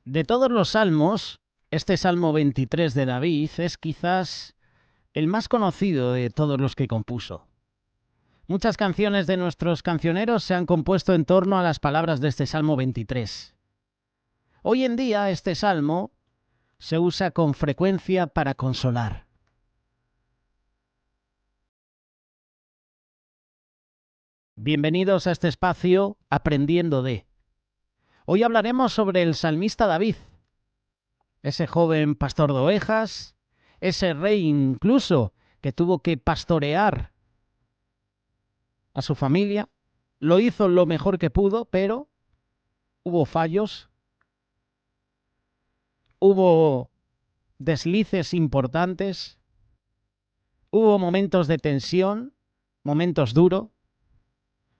De todos los salmos, este Salmo 23 de David es quizás el más conocido de todos los que compuso. Muchas canciones de nuestros cancioneros se han compuesto en torno a las palabras de este Salmo 23. Hoy en día este salmo se usa con frecuencia para consolar. Bienvenidos a este espacio Aprendiendo de. Hoy hablaremos sobre el salmista David, ese joven pastor de ovejas, ese rey incluso que tuvo que pastorear a su familia. Lo hizo lo mejor que pudo, pero hubo fallos, hubo deslices importantes, hubo momentos de tensión, momentos duros.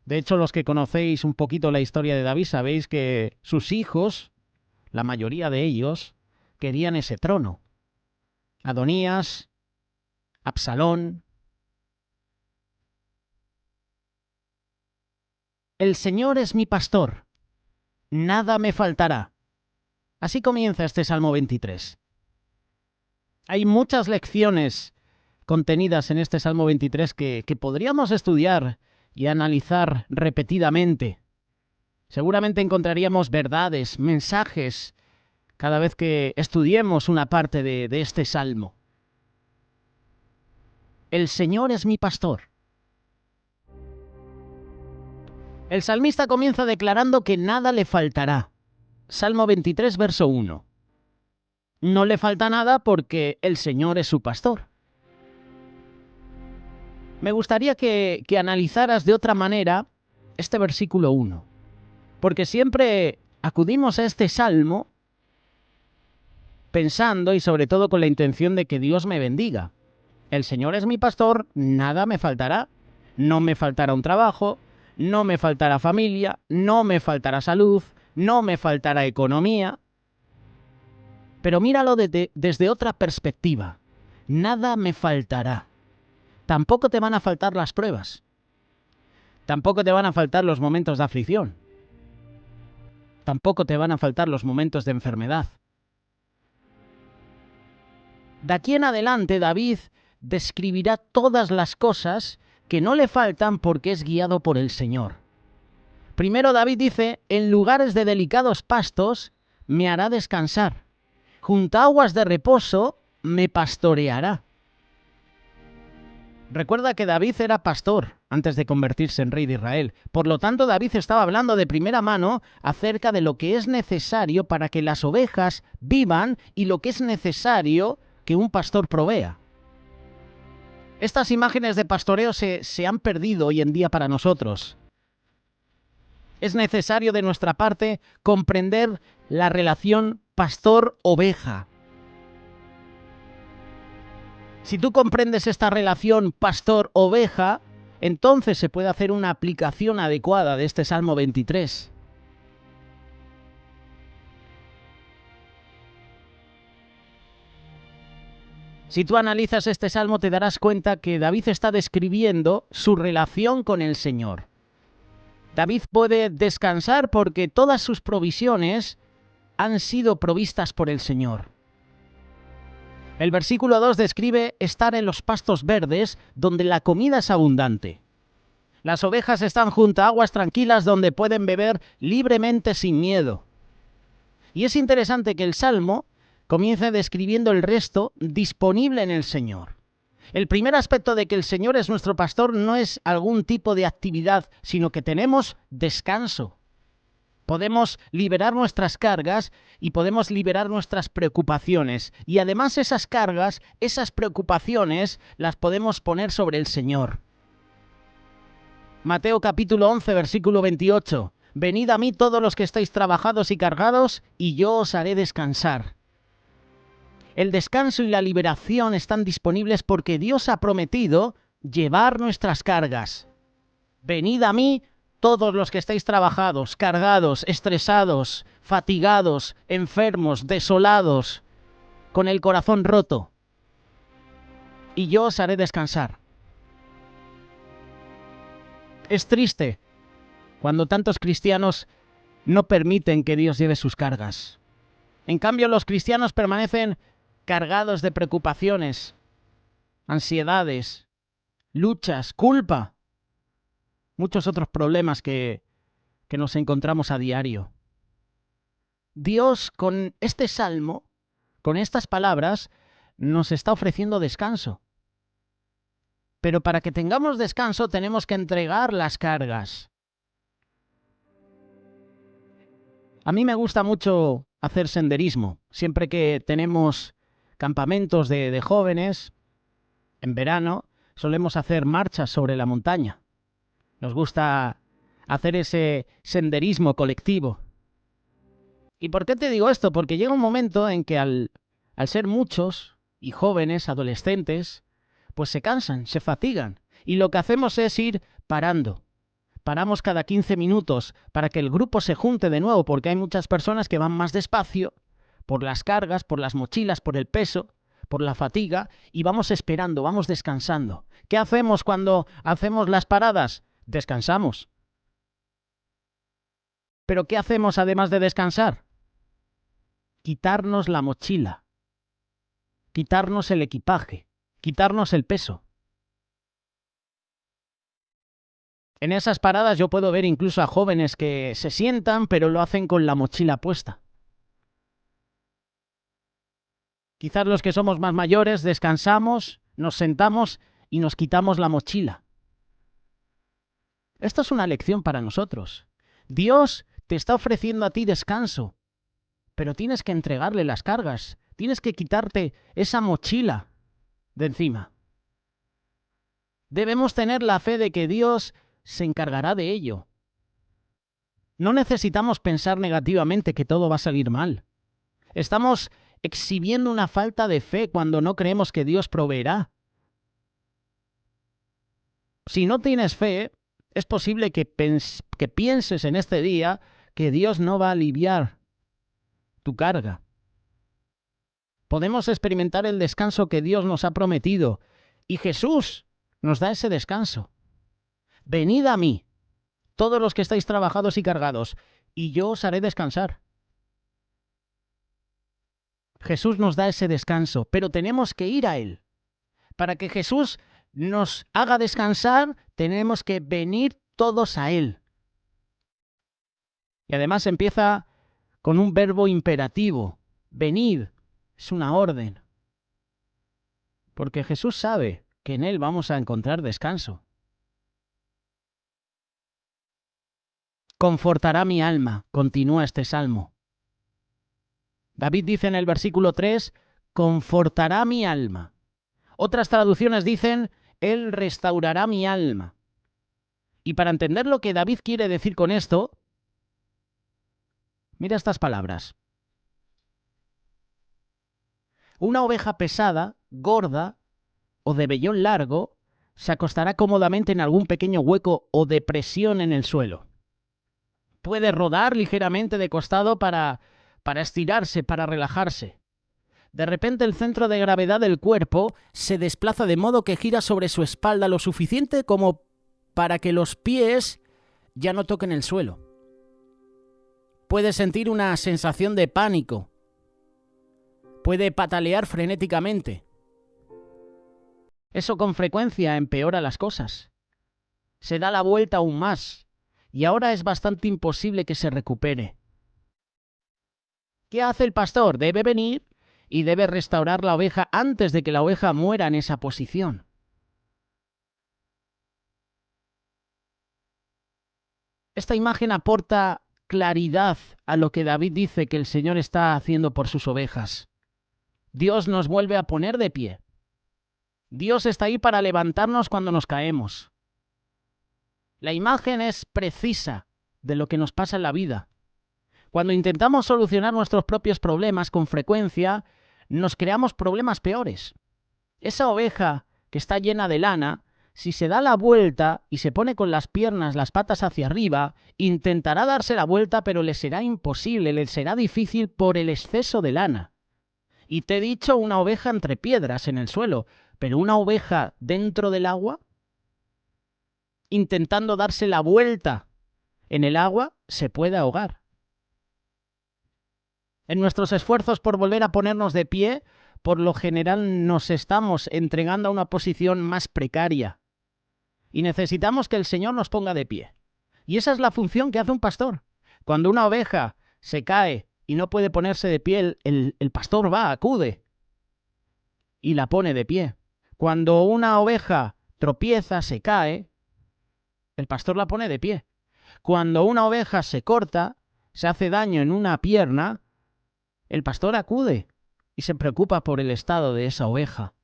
De hecho, los que conocéis un poquito la historia de David sabéis que sus hijos, la mayoría de ellos, querían ese trono. Adonías, Absalón. El Señor es mi pastor, nada me faltará. Así comienza este Salmo 23. Hay muchas lecciones contenidas en este Salmo 23 que podríamos estudiar y analizar repetidamente. Seguramente encontraríamos verdades, mensajes, cada vez que estudiemos una parte de este Salmo. El Señor es mi pastor. El salmista comienza declarando que nada le faltará. Salmo 23, verso 1. No le falta nada porque el Señor es su pastor. Me gustaría que analizaras de otra manera este versículo 1, porque siempre acudimos a este salmo pensando y sobre todo con la intención de que Dios me bendiga. El Señor es mi pastor, nada me faltará. No me faltará un trabajo, no me faltará familia, no me faltará salud, no me faltará economía. Pero míralo desde otra perspectiva. Nada me faltará. Tampoco te van a faltar las pruebas. Tampoco te van a faltar los momentos de aflicción. Tampoco te van a faltar los momentos de enfermedad. De aquí en adelante David describirá todas las cosas que no le faltan porque es guiado por el Señor. Primero David dice, en lugares de delicados pastos me hará descansar. Junto a aguas de reposo me pastoreará. Recuerda que David era pastor antes de convertirse en rey de Israel. Por lo tanto, David estaba hablando de primera mano acerca de lo que es necesario para que las ovejas vivan y lo que es necesario que un pastor provea. Estas imágenes de pastoreo se han perdido hoy en día para nosotros. Es necesario de nuestra parte comprender la relación pastor-oveja. Si tú comprendes esta relación pastor-oveja, entonces se puede hacer una aplicación adecuada de este Salmo 23. Si tú analizas este salmo te darás cuenta que David está describiendo su relación con el Señor. David puede descansar porque todas sus provisiones han sido provistas por el Señor. El versículo 2 describe estar en los pastos verdes donde la comida es abundante. Las ovejas están junto a aguas tranquilas donde pueden beber libremente sin miedo. Y es interesante que el Salmo comience describiendo el resto disponible en el Señor. El primer aspecto de que el Señor es nuestro pastor no es algún tipo de actividad, sino que tenemos descanso. Podemos liberar nuestras cargas y podemos liberar nuestras preocupaciones. Y además esas cargas, esas preocupaciones, las podemos poner sobre el Señor. Mateo capítulo 11, versículo 28. Venid a mí todos los que estáis trabajados y cargados, y yo os haré descansar. El descanso y la liberación están disponibles porque Dios ha prometido llevar nuestras cargas. Venid a mí todos los que estáis trabajados, cargados, estresados, fatigados, enfermos, desolados, con el corazón roto, y yo os haré descansar. Es triste cuando tantos cristianos no permiten que Dios lleve sus cargas. En cambio, los cristianos permanecen cargados de preocupaciones, ansiedades, luchas, culpa, muchos otros problemas que nos encontramos a diario. Dios, con este salmo, con estas palabras, nos está ofreciendo descanso. Pero para que tengamos descanso tenemos que entregar las cargas. A mí me gusta mucho hacer senderismo. Siempre que tenemos campamentos de jóvenes, en verano, solemos hacer marchas sobre la montaña. Nos gusta hacer ese senderismo colectivo. ¿Y por qué te digo esto? Porque llega un momento en que al ser muchos, y jóvenes, adolescentes, pues se cansan, se fatigan. Y lo que hacemos es ir parando. Paramos cada 15 minutos para que el grupo se junte de nuevo, porque hay muchas personas que van más despacio, por las cargas, por las mochilas, por el peso, por la fatiga, y vamos esperando, vamos descansando. ¿Qué hacemos cuando hacemos las paradas? Descansamos. ¿Pero qué hacemos además de descansar? Quitarnos la mochila, quitarnos el equipaje, quitarnos el peso. En esas paradas yo puedo ver incluso a jóvenes que se sientan, pero lo hacen con la mochila puesta. Quizás los que somos más mayores descansamos, nos sentamos y nos quitamos la mochila. Esto es una lección para nosotros. Dios te está ofreciendo a ti descanso, pero tienes que entregarle las cargas, tienes que quitarte esa mochila de encima. Debemos tener la fe de que Dios se encargará de ello. No necesitamos pensar negativamente que todo va a salir mal. Estamos exhibiendo una falta de fe cuando no creemos que Dios proveerá. Si no tienes fe, es posible que pienses en este día que Dios no va a aliviar tu carga. Podemos experimentar el descanso que Dios nos ha prometido, y Jesús nos da ese descanso. Venid a mí, todos los que estáis trabajados y cargados, y yo os haré descansar. Jesús nos da ese descanso, pero tenemos que ir a Él. Para que Jesús nos haga descansar, tenemos que venir todos a Él. Y además empieza con un verbo imperativo. Venid, es una orden. Porque Jesús sabe que en Él vamos a encontrar descanso. Confortará mi alma, continúa este salmo. David dice en el versículo 3, confortará mi alma. Otras traducciones dicen, Él restaurará mi alma. Y para entender lo que David quiere decir con esto, mira estas palabras. Una oveja pesada, gorda o de vellón largo se acostará cómodamente en algún pequeño hueco o depresión en el suelo. Puede rodar ligeramente de costado para estirarse, para relajarse. De repente el centro de gravedad del cuerpo se desplaza de modo que gira sobre su espalda lo suficiente como para que los pies ya no toquen el suelo. Puede sentir una sensación de pánico. Puede patalear frenéticamente. Eso con frecuencia empeora las cosas. Se da la vuelta aún más y ahora es bastante imposible que se recupere. ¿Qué hace el pastor? Debe venir y debe restaurar la oveja antes de que la oveja muera en esa posición. Esta imagen aporta claridad a lo que David dice que el Señor está haciendo por sus ovejas. Dios nos vuelve a poner de pie. Dios está ahí para levantarnos cuando nos caemos. La imagen es precisa de lo que nos pasa en la vida. Cuando intentamos solucionar nuestros propios problemas con frecuencia, nos creamos problemas peores. Esa oveja que está llena de lana, si se da la vuelta y se pone con las piernas, las patas hacia arriba, intentará darse la vuelta, pero le será imposible, le será difícil por el exceso de lana. Y te he dicho una oveja entre piedras en el suelo, pero una oveja dentro del agua, intentando darse la vuelta en el agua, se puede ahogar. En nuestros esfuerzos por volver a ponernos de pie, por lo general nos estamos entregando a una posición más precaria. Y necesitamos que el Señor nos ponga de pie. Y esa es la función que hace un pastor. Cuando una oveja se cae y no puede ponerse de pie, el pastor va, acude y la pone de pie. Cuando una oveja tropieza, se cae, el pastor la pone de pie. Cuando una oveja se corta, se hace daño en una pierna, el pastor acude y se preocupa por el estado de esa oveja.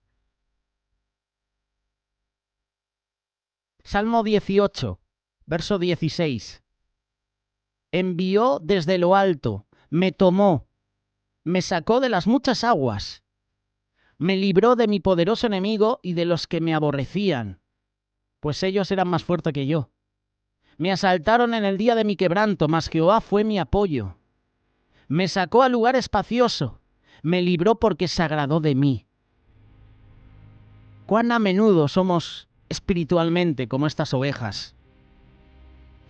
Salmo 18, verso 16. Envió desde lo alto, me tomó, me sacó de las muchas aguas, me libró de mi poderoso enemigo y de los que me aborrecían, pues ellos eran más fuertes que yo. Me asaltaron en el día de mi quebranto, mas Jehová fue mi apoyo. Me sacó a lugar espacioso, me libró porque se agradó de mí. ¿Cuán a menudo somos espiritualmente como estas ovejas?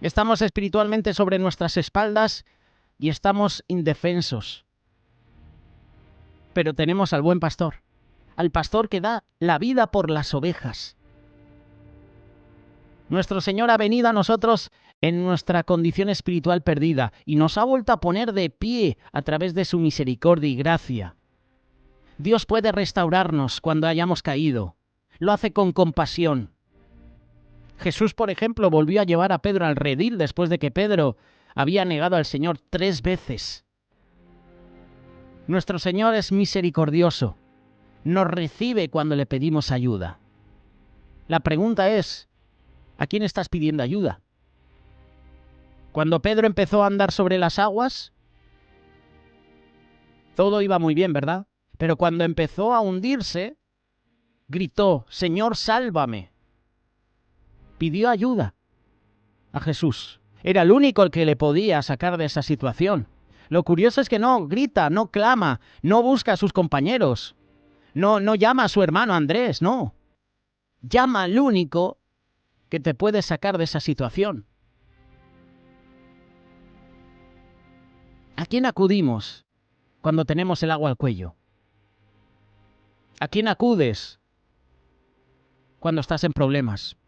Estamos espiritualmente sobre nuestras espaldas y estamos indefensos. Pero tenemos al buen pastor, al pastor que da la vida por las ovejas. Nuestro Señor ha venido a nosotros en nuestra condición espiritual perdida y nos ha vuelto a poner de pie a través de su misericordia y gracia. Dios puede restaurarnos cuando hayamos caído. Lo hace con compasión. Jesús, por ejemplo, volvió a llevar a Pedro al redil después de que Pedro había negado al Señor 3 veces. Nuestro Señor es misericordioso. Nos recibe cuando le pedimos ayuda. La pregunta es, ¿a quién estás pidiendo ayuda? Cuando Pedro empezó a andar sobre las aguas, todo iba muy bien, ¿verdad? Pero cuando empezó a hundirse, gritó, Señor, sálvame. Pidió ayuda a Jesús. Era el único el que le podía sacar de esa situación. Lo curioso es que no grita, no clama, no busca a sus compañeros, no llama a su hermano Andrés, no. Llama al único que te puede sacar de esa situación. ¿A quién acudimos cuando tenemos el agua al cuello? ¿A quién acudes cuando estás en problemas?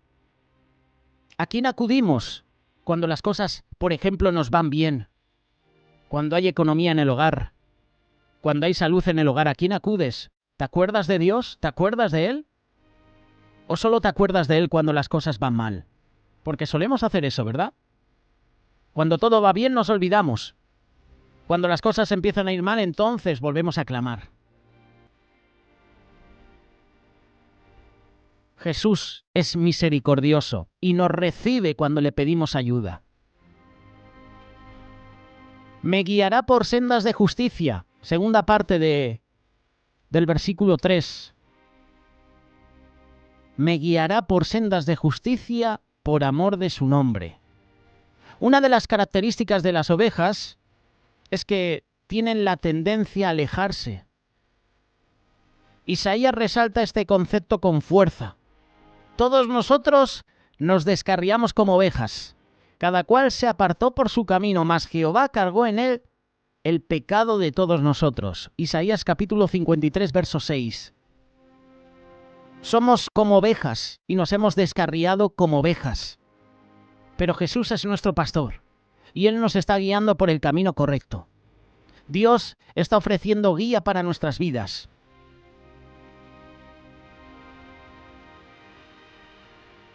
¿A quién acudimos cuando las cosas, por ejemplo, nos van bien? Cuando hay economía en el hogar, cuando hay salud en el hogar, ¿a quién acudes? ¿Te acuerdas de Dios? ¿Te acuerdas de Él? ¿O solo te acuerdas de Él cuando las cosas van mal? Porque solemos hacer eso, ¿verdad? Cuando todo va bien nos olvidamos. Cuando las cosas empiezan a ir mal, entonces volvemos a clamar. Jesús es misericordioso y nos recibe cuando le pedimos ayuda. Me guiará por sendas de justicia. Segunda parte del versículo 3. Me guiará por sendas de justicia por amor de su nombre. Una de las características de las ovejas es que tienen la tendencia a alejarse. Isaías resalta este concepto con fuerza. Todos nosotros nos descarriamos como ovejas. Cada cual se apartó por su camino, mas Jehová cargó en él el pecado de todos nosotros. Isaías capítulo 53, verso 6. Somos como ovejas y nos hemos descarriado como ovejas. Pero Jesús es nuestro pastor y Él nos está guiando por el camino correcto. Dios está ofreciendo guía para nuestras vidas.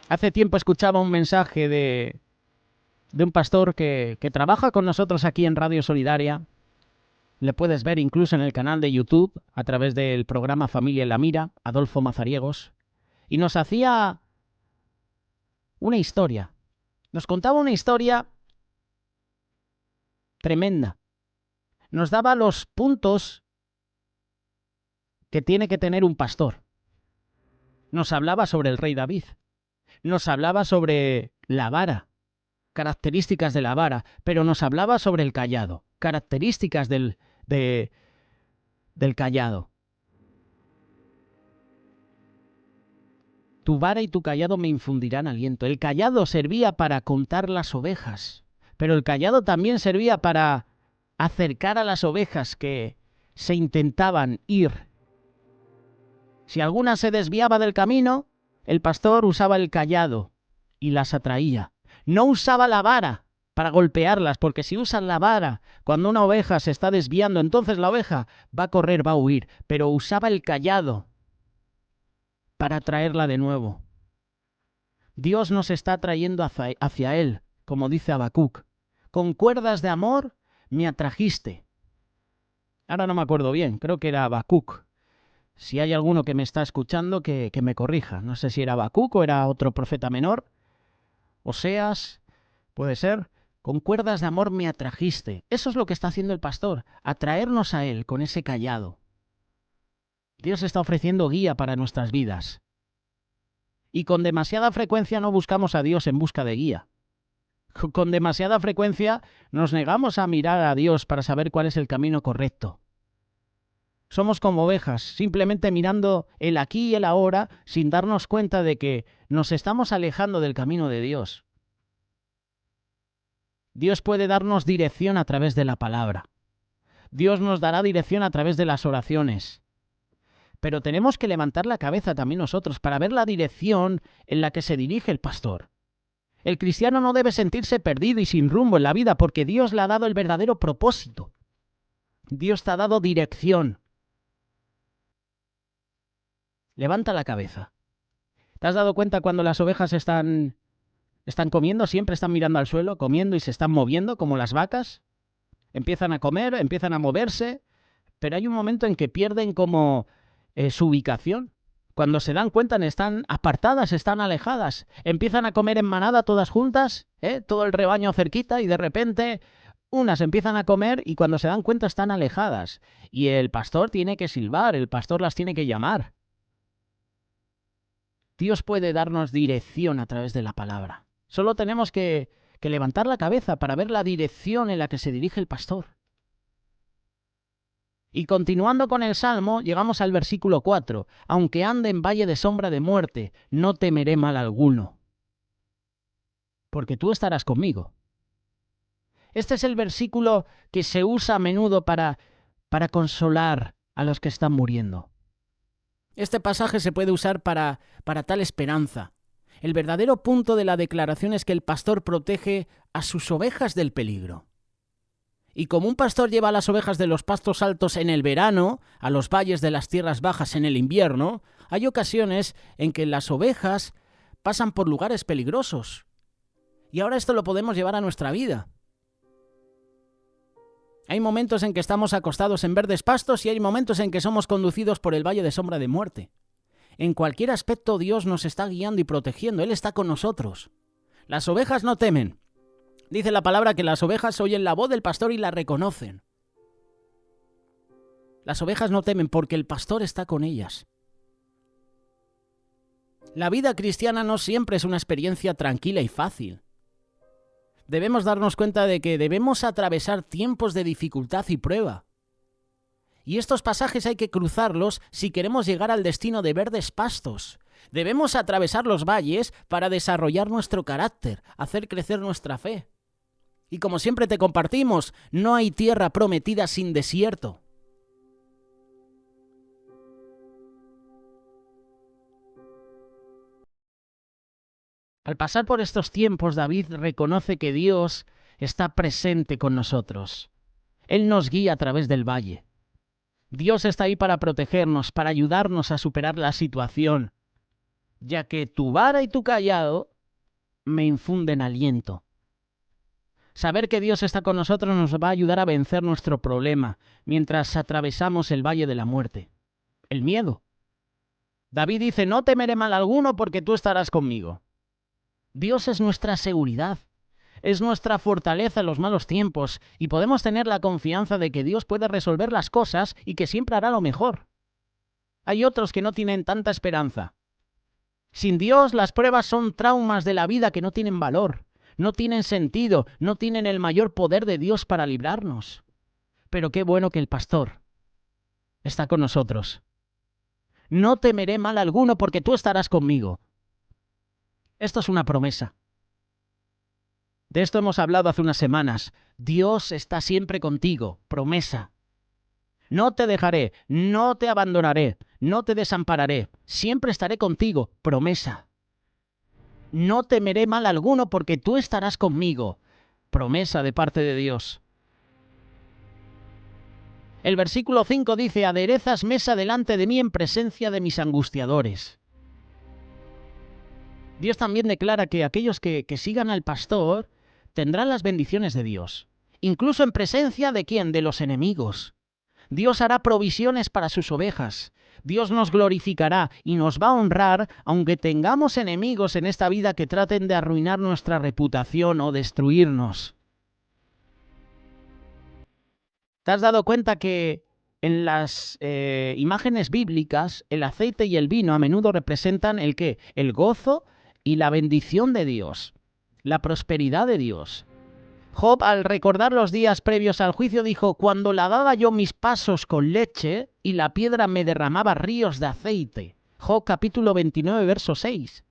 Hace tiempo escuchaba un mensaje de un pastor que trabaja con nosotros aquí en Radio Solidaria. Le puedes ver incluso en el canal de YouTube a través del programa Familia en la Mira, Adolfo Mazariegos. Y nos hacía una historia. Nos contaba una historia tremenda. Nos daba los puntos que tiene que tener un pastor. Nos hablaba sobre el rey David. Nos hablaba sobre la vara, características de la vara, pero nos hablaba sobre el cayado, características del cayado. Tu vara y tu cayado me infundirán aliento. El cayado servía para contar las ovejas, pero el cayado también servía para acercar a las ovejas que se intentaban ir. Si alguna se desviaba del camino, el pastor usaba el cayado y las atraía. No usaba la vara para golpearlas, porque si usan la vara cuando una oveja se está desviando, entonces la oveja va a correr, va a huir, pero usaba el cayado para atraerla de nuevo. Dios nos está atrayendo hacia Él, como dice Habacuc. Con cuerdas de amor me atrajiste. Ahora no me acuerdo bien, creo que era Habacuc. Si hay alguno que me está escuchando, que me corrija. No sé si era Habacuc o era otro profeta menor. Oseas, puede ser. Con cuerdas de amor me atrajiste. Eso es lo que está haciendo el pastor, atraernos a Él con ese cayado. Dios está ofreciendo guía para nuestras vidas. Y con demasiada frecuencia no buscamos a Dios en busca de guía. Con demasiada frecuencia nos negamos a mirar a Dios para saber cuál es el camino correcto. Somos como ovejas, simplemente mirando el aquí y el ahora sin darnos cuenta de que nos estamos alejando del camino de Dios. Dios puede darnos dirección a través de la palabra. Dios nos dará dirección a través de las oraciones. Pero tenemos que levantar la cabeza también nosotros para ver la dirección en la que se dirige el pastor. El cristiano no debe sentirse perdido y sin rumbo en la vida porque Dios le ha dado el verdadero propósito. Dios te ha dado dirección. Levanta la cabeza. ¿Te has dado cuenta cuando las ovejas están comiendo? Siempre están mirando al suelo, comiendo y se están moviendo como las vacas. Empiezan a comer, empiezan a moverse, pero hay un momento en que pierden como su ubicación. Cuando se dan cuenta están apartadas, están alejadas. Empiezan a comer en manada todas juntas, todo el rebaño cerquita y de repente unas empiezan a comer y cuando se dan cuenta están alejadas. Y el pastor tiene que silbar, el pastor las tiene que llamar. Dios puede darnos dirección a través de la palabra. Solo tenemos que levantar la cabeza para ver la dirección en la que se dirige el pastor. Y continuando con el Salmo, llegamos al versículo 4. Aunque ande en valle de sombra de muerte, no temeré mal alguno, porque tú estarás conmigo. Este es el versículo que se usa a menudo para consolar a los que están muriendo. Este pasaje se puede usar para tal esperanza. El verdadero punto de la declaración es que el pastor protege a sus ovejas del peligro. Y como un pastor lleva a las ovejas de los pastos altos en el verano, a los valles de las tierras bajas en el invierno, hay ocasiones en que las ovejas pasan por lugares peligrosos. Y ahora esto lo podemos llevar a nuestra vida. Hay momentos en que estamos acostados en verdes pastos y hay momentos en que somos conducidos por el valle de sombra de muerte. En cualquier aspecto Dios nos está guiando y protegiendo. Él está con nosotros. Las ovejas no temen. Dice la palabra que las ovejas oyen la voz del pastor y la reconocen. Las ovejas no temen porque el pastor está con ellas. La vida cristiana no siempre es una experiencia tranquila y fácil. Debemos darnos cuenta de que debemos atravesar tiempos de dificultad y prueba. Y estos pasajes hay que cruzarlos si queremos llegar al destino de verdes pastos. Debemos atravesar los valles para desarrollar nuestro carácter, hacer crecer nuestra fe. Y como siempre te compartimos, no hay tierra prometida sin desierto. Al pasar por estos tiempos, David reconoce que Dios está presente con nosotros. Él nos guía a través del valle. Dios está ahí para protegernos, para ayudarnos a superar la situación, ya que tu vara y tu cayado me infunden aliento. Saber que Dios está con nosotros nos va a ayudar a vencer nuestro problema mientras atravesamos el valle de la muerte, el miedo. David dice, no temeré mal alguno porque tú estarás conmigo. Dios es nuestra seguridad, es nuestra fortaleza en los malos tiempos y podemos tener la confianza de que Dios puede resolver las cosas y que siempre hará lo mejor. Hay otros que no tienen tanta esperanza. Sin Dios, las pruebas son traumas de la vida que no tienen valor, no tienen sentido, no tienen el mayor poder de Dios para librarnos. Pero qué bueno que el pastor está con nosotros. No temeré mal alguno porque tú estarás conmigo. Esto es una promesa. De esto hemos hablado hace unas semanas. Dios está siempre contigo, promesa. No te dejaré, no te abandonaré, no te desampararé, siempre estaré contigo, promesa. No temeré mal alguno porque tú estarás conmigo, promesa de parte de Dios. El versículo 5 dice, aderezas mesa delante de mí en presencia de mis angustiadores. Dios también declara que aquellos que sigan al pastor tendrán las bendiciones de Dios, incluso en presencia de ¿quién? De los enemigos. Dios hará provisiones para sus ovejas. Dios nos glorificará y nos va a honrar, aunque tengamos enemigos en esta vida que traten de arruinar nuestra reputación o destruirnos. ¿Te has dado cuenta que en las imágenes bíblicas el aceite y el vino a menudo representan el qué? El gozo y la bendición de Dios, la prosperidad de Dios. Job, al recordar los días previos al juicio, dijo, cuando lavaba yo mis pasos con leche y la piedra me derramaba ríos de aceite. Job capítulo 29, verso 6.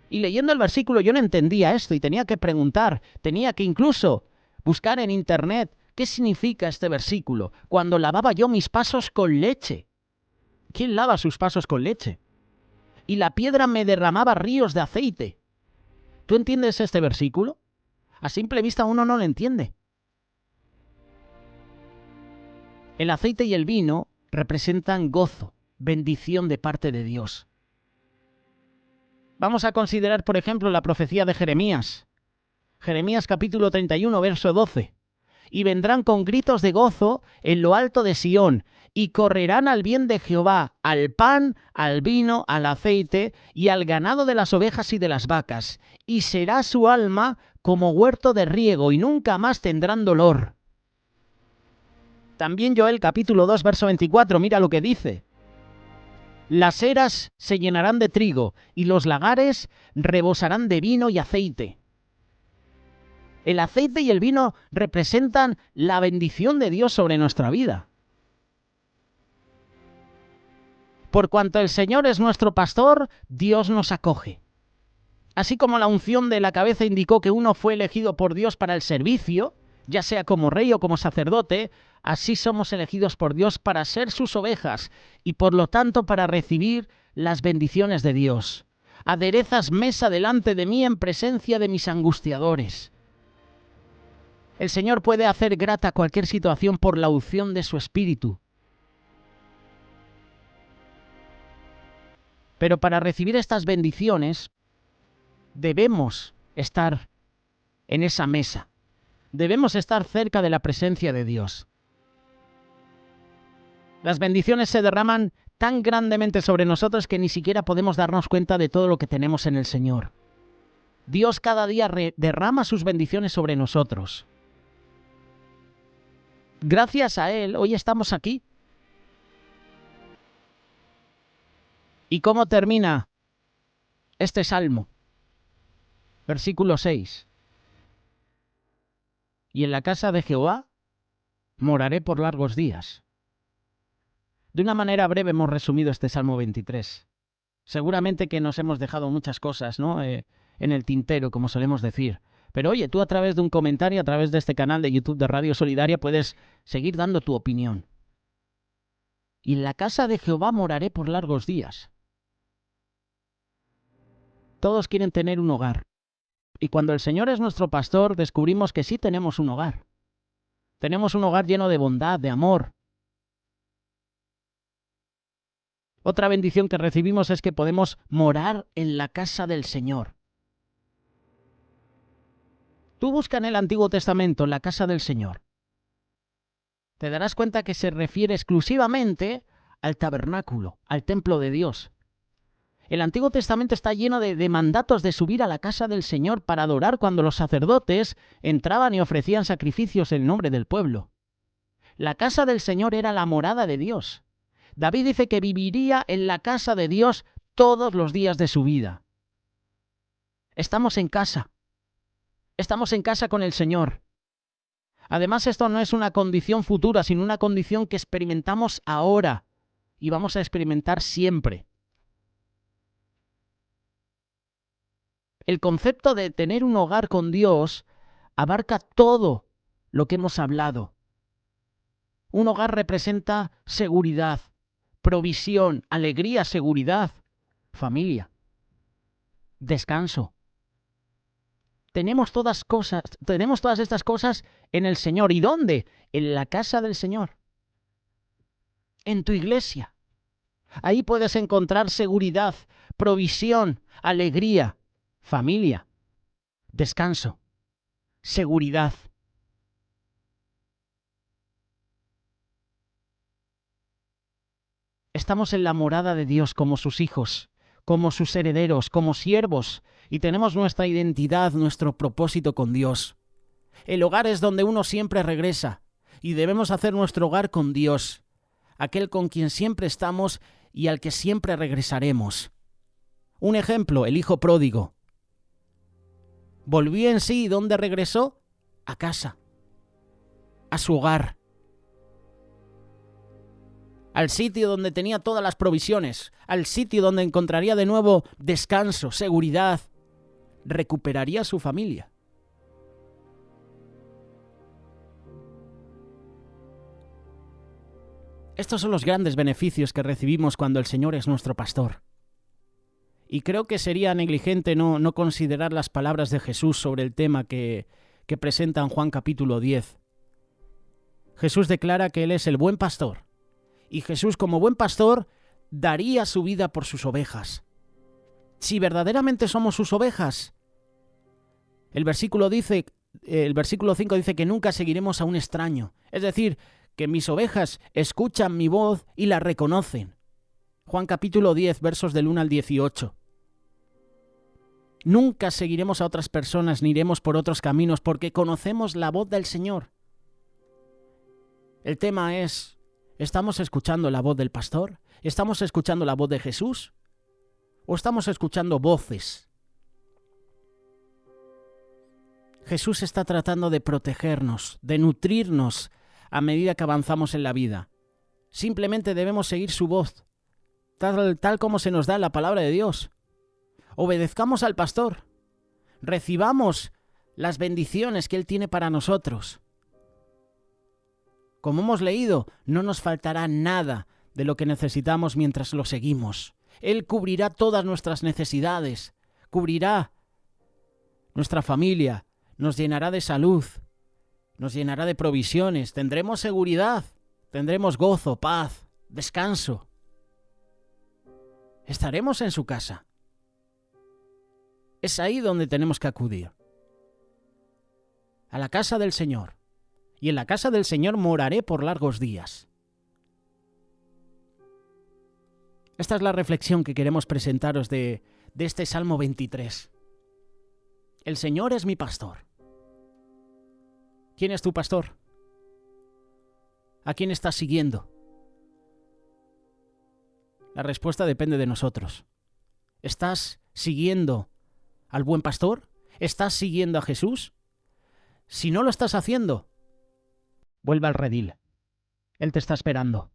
Y leyendo el versículo yo no entendía esto y tenía que preguntar, tenía que incluso buscar en internet qué significa este versículo. Cuando lavaba yo mis pasos con leche. ¿Quién lava sus pasos con leche? Y la piedra me derramaba ríos de aceite. ¿Tú entiendes este versículo? A simple vista uno no lo entiende. El aceite y el vino representan gozo, bendición de parte de Dios. Vamos a considerar, por ejemplo, la profecía de Jeremías. Jeremías capítulo 31, verso 12. Y vendrán con gritos de gozo en lo alto de Sión, y correrán al bien de Jehová, al pan, al vino, al aceite, y al ganado de las ovejas y de las vacas. Y será su alma como huerto de riego, y nunca más tendrán dolor. También Joel capítulo 2, verso 24, mira lo que dice. Las eras se llenarán de trigo, y los lagares rebosarán de vino y aceite. El aceite y el vino representan la bendición de Dios sobre nuestra vida. Por cuanto el Señor es nuestro pastor, Dios nos acoge. Así como la unción de la cabeza indicó que uno fue elegido por Dios para el servicio, ya sea como rey o como sacerdote, así somos elegidos por Dios para ser sus ovejas y por lo tanto para recibir las bendiciones de Dios. Aderezas mesa delante de mí en presencia de mis angustiadores. El Señor puede hacer grata cualquier situación por la unción de su Espíritu. Pero para recibir estas bendiciones, debemos estar en esa mesa. Debemos estar cerca de la presencia de Dios. Las bendiciones se derraman tan grandemente sobre nosotros que ni siquiera podemos darnos cuenta de todo lo que tenemos en el Señor. Dios cada día derrama sus bendiciones sobre nosotros. Gracias a Él, hoy estamos aquí. ¿Y cómo termina este salmo? Versículo 6. Y en la casa de Jehová moraré por largos días. De una manera breve hemos resumido este Salmo 23. Seguramente que nos hemos dejado muchas cosas, ¿no? En el tintero, como solemos decir. Pero oye, tú a través de un comentario, a través de este canal de YouTube de Radio Solidaria, puedes seguir dando tu opinión. Y en la casa de Jehová moraré por largos días. Todos quieren tener un hogar. Y cuando el Señor es nuestro pastor, descubrimos que sí tenemos un hogar. Tenemos un hogar lleno de bondad, de amor. Otra bendición que recibimos es que podemos morar en la casa del Señor. Tú busca en el Antiguo Testamento la casa del Señor. Te darás cuenta que se refiere exclusivamente al tabernáculo, al templo de Dios. El Antiguo Testamento está lleno de mandatos de subir a la casa del Señor para adorar cuando los sacerdotes entraban y ofrecían sacrificios en nombre del pueblo. La casa del Señor era la morada de Dios. David dice que viviría en la casa de Dios todos los días de su vida. Estamos en casa. Estamos en casa con el Señor. Además, esto no es una condición futura, sino una condición que experimentamos ahora y vamos a experimentar siempre. El concepto de tener un hogar con Dios abarca todo lo que hemos hablado. Un hogar representa seguridad, provisión, alegría, seguridad, familia, descanso. Tenemos todas estas cosas en el Señor. ¿Y dónde? En la casa del Señor. En tu iglesia. Ahí puedes encontrar seguridad, provisión, alegría, familia, descanso, seguridad. Estamos en la morada de Dios como sus hijos, como sus herederos, como siervos, y tenemos nuestra identidad, nuestro propósito con Dios. El hogar es donde uno siempre regresa, y debemos hacer nuestro hogar con Dios, aquel con quien siempre estamos y al que siempre regresaremos. Un ejemplo, el hijo pródigo. Volvió en sí, ¿y dónde regresó? A casa, a su hogar, al sitio donde tenía todas las provisiones, al sitio donde encontraría de nuevo descanso, seguridad, recuperaría a su familia. Estos son los grandes beneficios que recibimos cuando el Señor es nuestro pastor. Y creo que sería negligente no considerar las palabras de Jesús sobre el tema que presenta en Juan capítulo 10. Jesús declara que Él es el buen pastor. Y Jesús, como buen pastor, daría su vida por sus ovejas. Si verdaderamente somos sus ovejas, el versículo 5 dice que nunca seguiremos a un extraño. Es decir, que mis ovejas escuchan mi voz y la reconocen. Juan capítulo 10, versos del 1 al 18. Nunca seguiremos a otras personas ni iremos por otros caminos porque conocemos la voz del Señor. El tema es, ¿estamos escuchando la voz del pastor? ¿Estamos escuchando la voz de Jesús? ¿O estamos escuchando voces? Jesús está tratando de protegernos, de nutrirnos a medida que avanzamos en la vida. Simplemente debemos seguir su voz, tal como se nos da en la palabra de Dios. Obedezcamos al pastor. Recibamos las bendiciones que Él tiene para nosotros. Como hemos leído, no nos faltará nada de lo que necesitamos mientras lo seguimos. Él cubrirá todas nuestras necesidades, cubrirá nuestra familia, nos llenará de salud, nos llenará de provisiones, tendremos seguridad, tendremos gozo, paz, descanso. Estaremos en su casa. Es ahí donde tenemos que acudir. A la casa del Señor. Y en la casa del Señor moraré por largos días. Esta es la reflexión que queremos presentaros de este Salmo 23. El Señor es mi pastor. ¿Quién es tu pastor? ¿A quién estás siguiendo? La respuesta depende de nosotros. ¿Estás siguiendo al buen pastor? ¿Estás siguiendo a Jesús? Si no lo estás haciendo, vuelve al redil. Él te está esperando.